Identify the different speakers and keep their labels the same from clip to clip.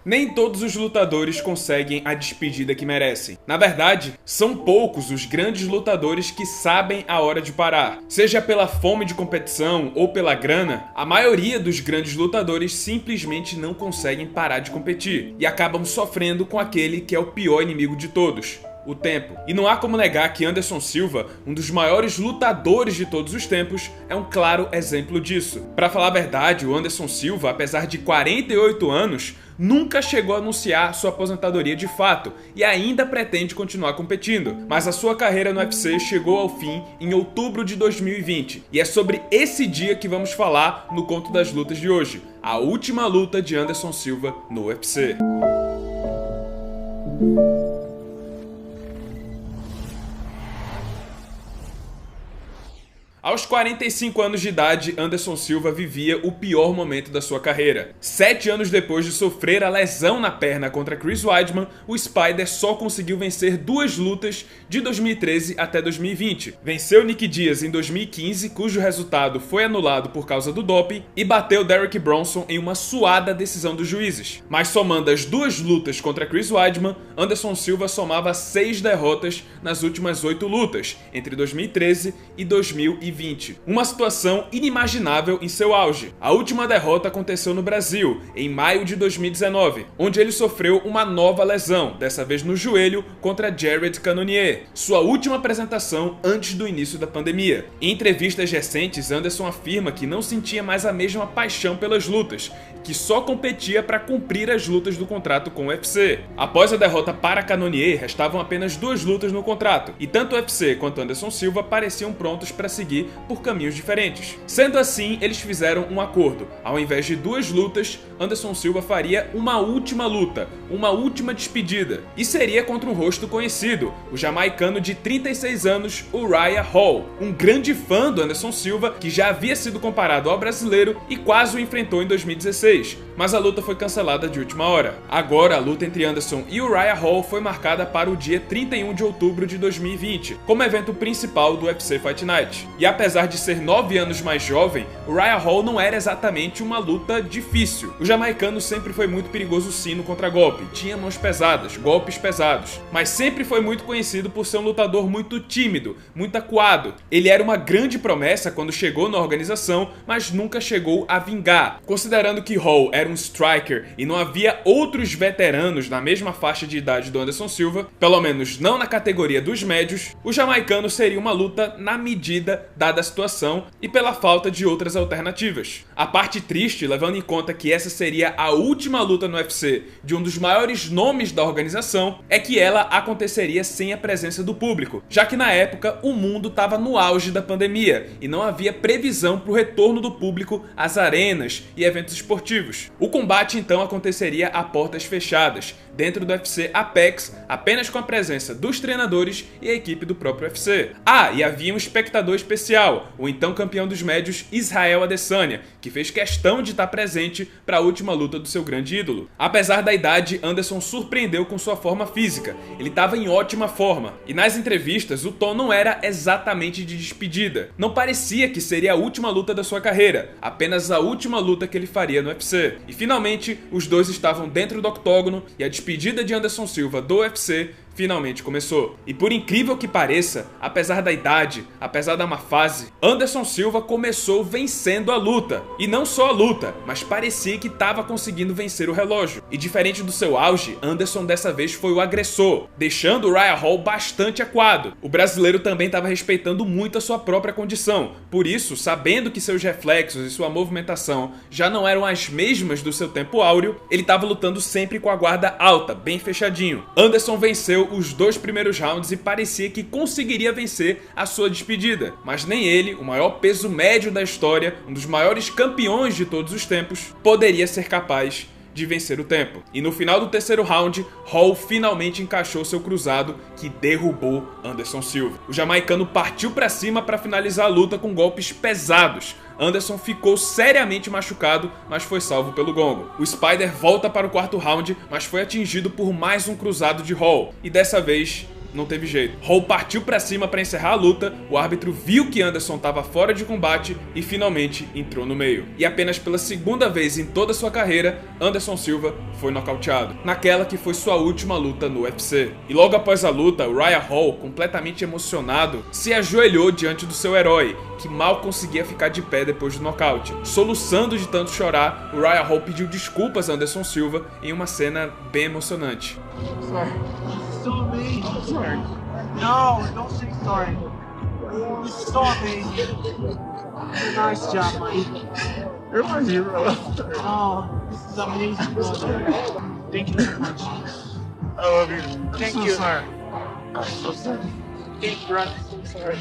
Speaker 1: Nem todos os lutadores conseguem a despedida que merecem. Na verdade, são poucos os grandes lutadores que sabem a hora de parar. Seja pela fome de competição ou pela grana, a maioria dos grandes lutadores simplesmente não conseguem parar de competir e acabam sofrendo com aquele que é o pior inimigo de todos: o tempo. E não há como negar que Anderson Silva, um dos maiores lutadores de todos os tempos, é um claro exemplo disso. Pra falar a verdade, o Anderson Silva, apesar de 48 anos, nunca chegou a anunciar sua aposentadoria de fato e ainda pretende continuar competindo, mas a sua carreira no UFC chegou ao fim em outubro de 2020 e é sobre esse dia que vamos falar no Conto das Lutas de hoje, a última luta de Anderson Silva no UFC. Aos 45 anos de idade, Anderson Silva vivia o pior momento da sua carreira. 7 anos depois de sofrer a lesão na perna contra Chris Weidman, o Spider só conseguiu vencer 2 lutas de 2013 até 2020. Venceu Nick Diaz em 2015, cujo resultado foi anulado por causa do doping, e bateu Derek Bronson em uma suada decisão dos juízes. Mas somando as 2 lutas contra Chris Weidman, Anderson Silva somava 6 derrotas nas últimas 8 lutas, entre 2013 e 2020. Uma situação inimaginável em seu auge. A última derrota aconteceu no Brasil, em maio de 2019, onde ele sofreu uma nova lesão, dessa vez no joelho, contra Jared Cannonier, sua última apresentação antes do início da pandemia. Em entrevistas recentes, Anderson afirma que não sentia mais a mesma paixão pelas lutas, que só competia para cumprir as lutas do contrato com o UFC. Após a derrota para Cannonier, restavam apenas 2 lutas no contrato, e tanto o UFC quanto Anderson Silva pareciam prontos para seguir por caminhos diferentes. Sendo assim, eles fizeram um acordo. Ao invés de 2 lutas, Anderson Silva faria uma última luta, uma última despedida, e seria contra um rosto conhecido, o jamaicano de 36 anos, Uriah Hall, um grande fã do Anderson Silva, que já havia sido comparado ao brasileiro e quase o enfrentou em 2016. Mas a luta foi cancelada de última hora. Agora, a luta entre Anderson e Uriah Hall foi marcada para o dia 31 de outubro de 2020, como evento principal do UFC Fight Night. E apesar de ser 9 anos mais jovem, Uriah Hall não era exatamente uma luta difícil. O jamaicano sempre foi muito perigoso sim no contragolpe, tinha mãos pesadas, golpes pesados, mas sempre foi muito conhecido por ser um lutador muito tímido, muito acuado. Ele era uma grande promessa quando chegou na organização, mas nunca chegou a vingar. Considerando que Hall era um striker e não havia outros veteranos na mesma faixa de idade do Anderson Silva, pelo menos não na categoria dos médios, o jamaicano seria uma luta na medida dada a situação e pela falta de outras alternativas. A parte triste, levando em conta que essa seria a última luta no UFC de um dos maiores nomes da organização, é que ela aconteceria sem a presença do público, já que na época o mundo estava no auge da pandemia e não havia previsão para o retorno do público às arenas e eventos esportivos. O combate então aconteceria a portas fechadas, dentro do UFC Apex, apenas com a presença dos treinadores e a equipe do próprio UFC. E havia um espectador especial, o então campeão dos médios Israel Adesanya, que fez questão de estar presente para a última luta do seu grande ídolo. Apesar da idade, Anderson surpreendeu com sua forma física, ele estava em ótima forma, e nas entrevistas o tom não era exatamente de despedida, não parecia que seria a última luta da sua carreira, apenas a última luta que ele faria no UFC. E finalmente, os dois estavam dentro do octógono e a despedida de Anderson Silva do UFC finalmente começou. E por incrível que pareça, apesar da idade, apesar da má fase, Anderson Silva começou vencendo a luta. E não só a luta, mas parecia que estava conseguindo vencer o relógio. E diferente do seu auge, Anderson dessa vez foi o agressor, deixando Uriah Hall bastante acuado. O brasileiro também estava respeitando muito a sua própria condição. Por isso, sabendo que seus reflexos e sua movimentação já não eram as mesmas do seu tempo áureo, ele estava lutando sempre com a guarda alta, bem fechadinho. Anderson venceu os 2 primeiros rounds e parecia que conseguiria vencer a sua despedida, mas nem ele, o maior peso médio da história, um dos maiores campeões de todos os tempos, poderia ser capaz de vencer o tempo. E no final do 3º round, Hall finalmente encaixou seu cruzado que derrubou Anderson Silva. O jamaicano partiu para cima para finalizar a luta com golpes pesados. Anderson ficou seriamente machucado, mas foi salvo pelo gongo. O Spider volta para o 4º round, mas foi atingido por mais um cruzado de Hall, e dessa vez não teve jeito. Hall partiu pra cima pra encerrar a luta, o árbitro viu que Anderson estava fora de combate e finalmente entrou no meio. E apenas pela segunda vez em toda sua carreira, Anderson Silva foi nocauteado, naquela que foi sua última luta no UFC. E logo após a luta, Uriah Hall, completamente emocionado, se ajoelhou diante do seu herói, que mal conseguia ficar de pé depois do nocaute. Soluçando de tanto chorar, Uriah Hall pediu desculpas a Anderson Silva em uma cena bem emocionante.
Speaker 2: Sorry. So amazing. I'm sorry. No, don't say sorry. This is so amazing. Nice job, Mike. You're my hero. Oh, this is amazing, brother. Thank you very much. I love you. Thank you. Sorry. I'm so sorry. Thank you, brother. I'm so sorry.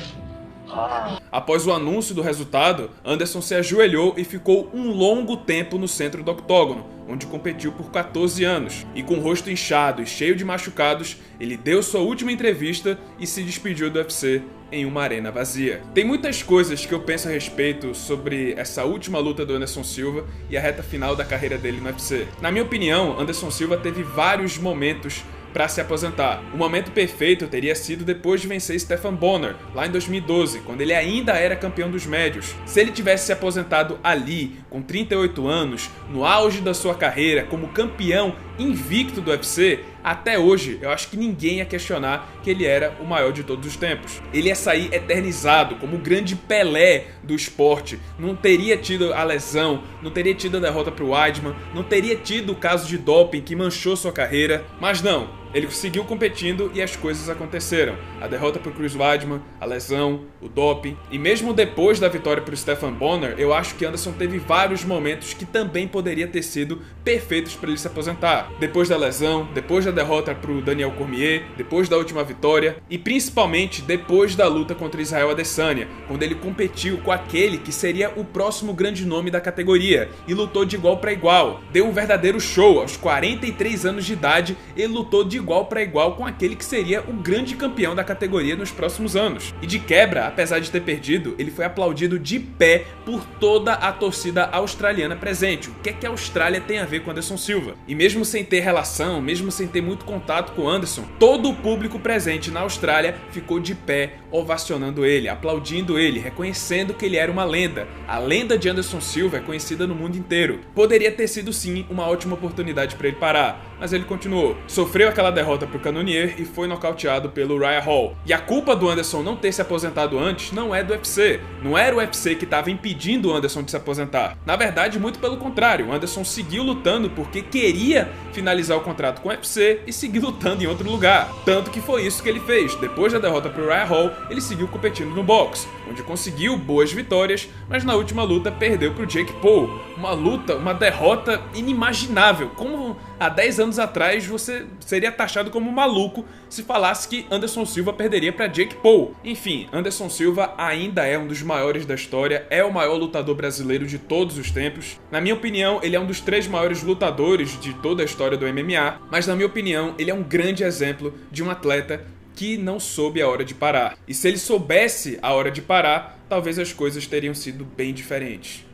Speaker 1: Após o anúncio do resultado, Anderson se ajoelhou e ficou um longo tempo no centro do octógono, onde competiu por 14 anos. E com o rosto inchado e cheio de machucados, ele deu sua última entrevista e se despediu do UFC em uma arena vazia. Tem muitas coisas que eu penso a respeito sobre essa última luta do Anderson Silva e a reta final da carreira dele no UFC. Na minha opinião, Anderson Silva teve vários momentos para se aposentar. O momento perfeito teria sido depois de vencer Stephan Bonnar, lá em 2012, quando ele ainda era campeão dos médios. Se ele tivesse se aposentado ali, com 38 anos, no auge da sua carreira, como campeão invicto do UFC, até hoje eu acho que ninguém ia questionar que ele era o maior de todos os tempos. Ele ia sair eternizado como o grande Pelé do esporte. Não teria tido a lesão, não teria tido a derrota para o Weidman, não teria tido o caso de doping que manchou sua carreira, mas não. Ele seguiu competindo e as coisas aconteceram. A derrota para o Chris Weidman, a lesão, o doping. E mesmo depois da vitória para o Stephan Bonnar, eu acho que Anderson teve vários momentos que também poderia ter sido perfeitos para ele se aposentar. Depois da lesão, depois da derrota para o Daniel Cormier, depois da última vitória e principalmente depois da luta contra Israel Adesanya, quando ele competiu com aquele que seria o próximo grande nome da categoria e lutou de igual para igual. Deu um verdadeiro show. Aos 43 anos de idade, ele lutou de igual para igual com aquele que seria o grande campeão da categoria nos próximos anos. E de quebra, apesar de ter perdido, ele foi aplaudido de pé por toda a torcida australiana presente. O que é que a Austrália tem a ver com Anderson Silva? E mesmo sem ter relação, mesmo sem ter muito contato com Anderson, todo o público presente na Austrália ficou de pé, ovacionando ele, aplaudindo ele, reconhecendo que ele era uma lenda. A lenda de Anderson Silva é conhecida no mundo inteiro. Poderia ter sido sim uma ótima oportunidade para ele parar, mas ele continuou. Sofreu aquela derrota para o Cannonier e foi nocauteado pelo Uriah Hall. E a culpa do Anderson não ter se aposentado antes não é do UFC. Não era o UFC que estava impedindo o Anderson de se aposentar. Na verdade, muito pelo contrário. O Anderson seguiu lutando porque queria finalizar o contrato com o UFC e seguir lutando em outro lugar. Tanto que foi isso que ele fez. Depois da derrota para o Uriah Hall, ele seguiu competindo no boxe, onde conseguiu boas vitórias, mas na última luta perdeu para o Jake Paul. Uma derrota inimaginável. Como há 10 anos atrás você seria taxado como maluco se falasse que Anderson Silva perderia para Jake Paul. Enfim, Anderson Silva ainda é um dos maiores da história, é o maior lutador brasileiro de todos os tempos. Na minha opinião, ele é um dos 3 maiores lutadores de toda a história do MMA, mas na minha opinião, ele é um grande exemplo de um atleta que não soube a hora de parar. E se ele soubesse a hora de parar, talvez as coisas teriam sido bem diferentes.